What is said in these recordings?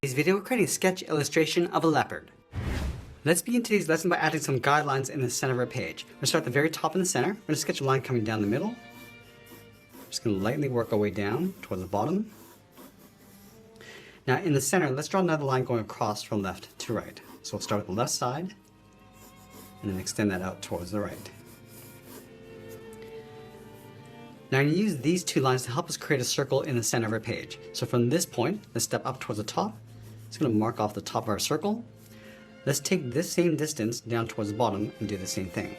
Today's video, we're creating a sketch illustration of a leopard. Let's begin today's lesson by adding some guidelines in the center of our page. We're going to start at the very top in the center. We're going to sketch a line coming down the middle. Just going to lightly work our way down towards the bottom. Now in the center, let's draw another line going across from left to right. So we'll start with the left side and then extend that out towards the right. Now I'm going to use these two lines to help us create a circle in the center of our page. So from this point, let's step up towards the top. It's going to mark off the top of our circle. Let's take this same distance down towards the bottom and do the same thing.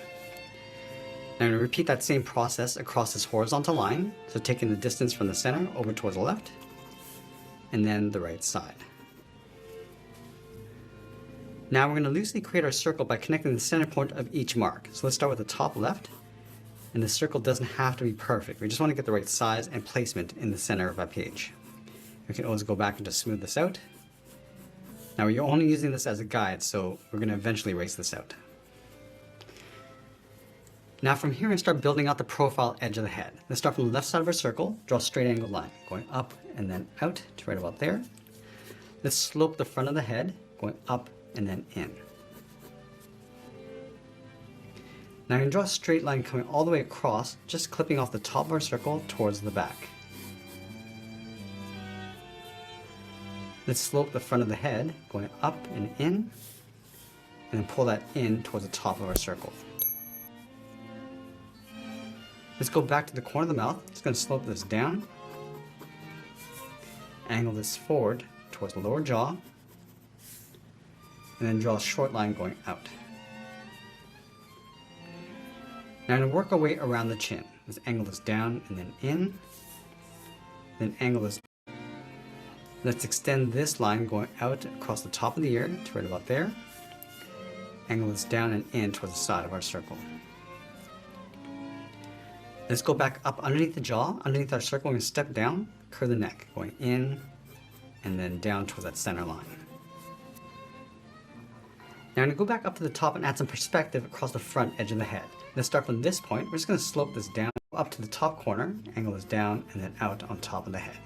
Now I'm going to repeat that same process across this horizontal line. So taking the distance from the center over towards the left and then the right side. Now we're going to loosely create our circle by connecting the center point of each mark. So let's start with the top left. And the circle doesn't have to be perfect. We just want to get the right size and placement in the center of our page. We can always go back and just smooth this out. Now we're only using this as a guide, so we're going to eventually erase this out. Now from here, we're going to start building out the profile edge of the head. Let's start from the left side of our circle, draw a straight angled line, going up and then out to right about there. Let's slope the front of the head, going up and then in. Now I'm going to draw a straight line coming all the way across, just clipping off the top of our circle towards the back. Let's slope the front of the head, going up and in, and then pull that in towards the top of our circle. Let's go back to the corner of the mouth. Just going to slope this down, angle this forward towards the lower jaw, and then draw a short line going out. Now I'm going to work our way around the chin. Let's angle this down and then in, then angle this. Let's extend this line going out across the top of the ear to right about there. Angle this down and in towards the side of our circle. Let's go back up underneath the jaw, underneath our circle. We're going to step down, curve the neck, going in and then down towards that center line. Now I'm going to go back up to the top and add some perspective across the front edge of the head. Let's start from this point. We're just going to slope this down up to the top corner, angle this down and then out on top of the head.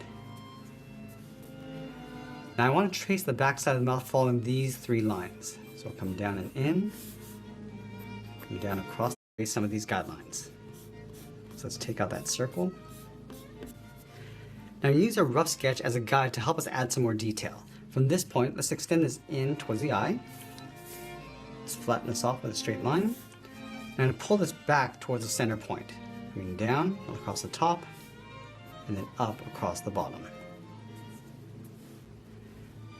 Now I want to trace the back side of the mouth following these three lines. So I'll come down and in, come down across some of these guidelines. So let's take out that circle. Now use a rough sketch as a guide to help us add some more detail. From this point, let's extend this in towards the eye. Let's flatten this off with a straight line. And I'm going to pull this back towards the center point. Coming down across the top and then up across the bottom.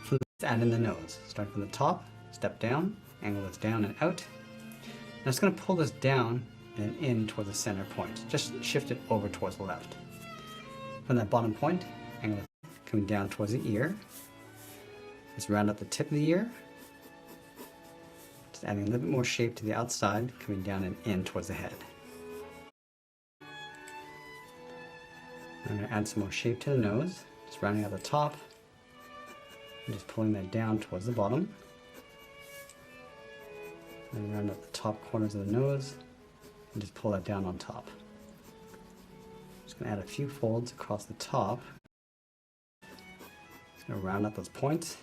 From this, add in the nose. Start from the top, step down, angle this down and out. Now it's going to pull this down and in towards the center point. Just shift it over towards the left. From that bottom point, angle it coming down towards the ear. Let's round up the tip of the ear. Just adding a little bit more shape to the outside, coming down and in towards the head. I'm going to add some more shape to the nose, just rounding out the top, and just pulling that down towards the bottom. And round up the top corners of the nose, and just pull that down on top. Just going to add a few folds across the top. Just going to round up those points.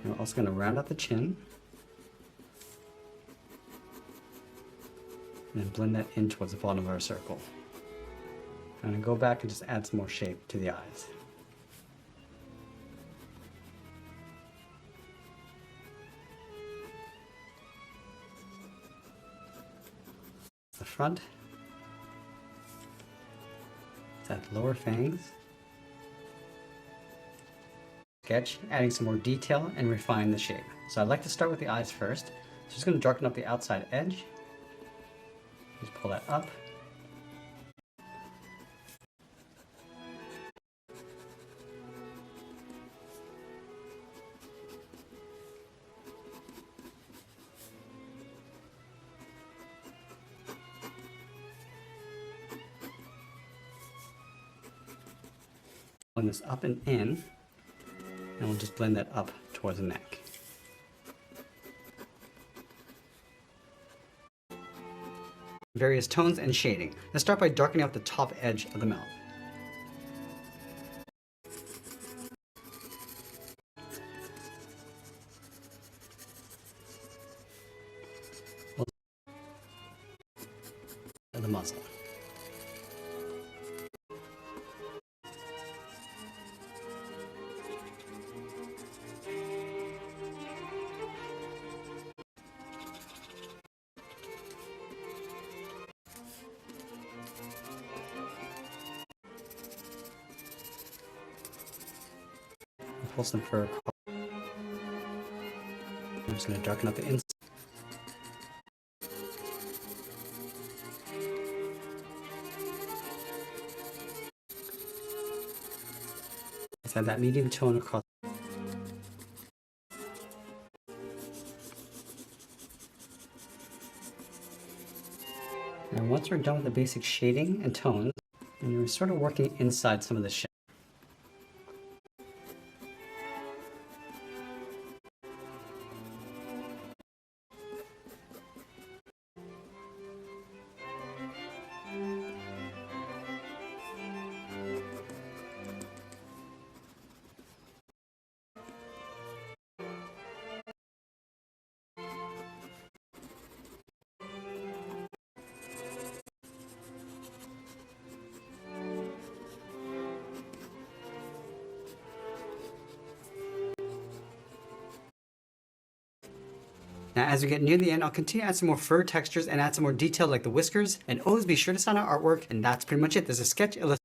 And we're also going to round out the chin. And then blend that in towards the bottom of our circle. I'm going to go back and just add some more shape to the eyes. The front. Let's add the lower fangs. Sketch, adding some more detail and refine the shape. So I'd like to start with the eyes first. So just going to darken up the outside edge. Just pull that up. Pulling this up and in. And we'll just blend that up towards the neck. various tones and shading. Let's start by darkening up the top edge of the mouth. And the muzzle. Pull some fur across. I'm just going to darken up the inside. Let's add that medium tone across. And once we're done with the basic shading and tones, and you're sort of working inside some of the shadow. Now, as we get near the end, I'll continue to add some more fur textures and add some more detail like the whiskers. And always be sure to sign out artwork. And that's pretty much it. There's a sketch illustration.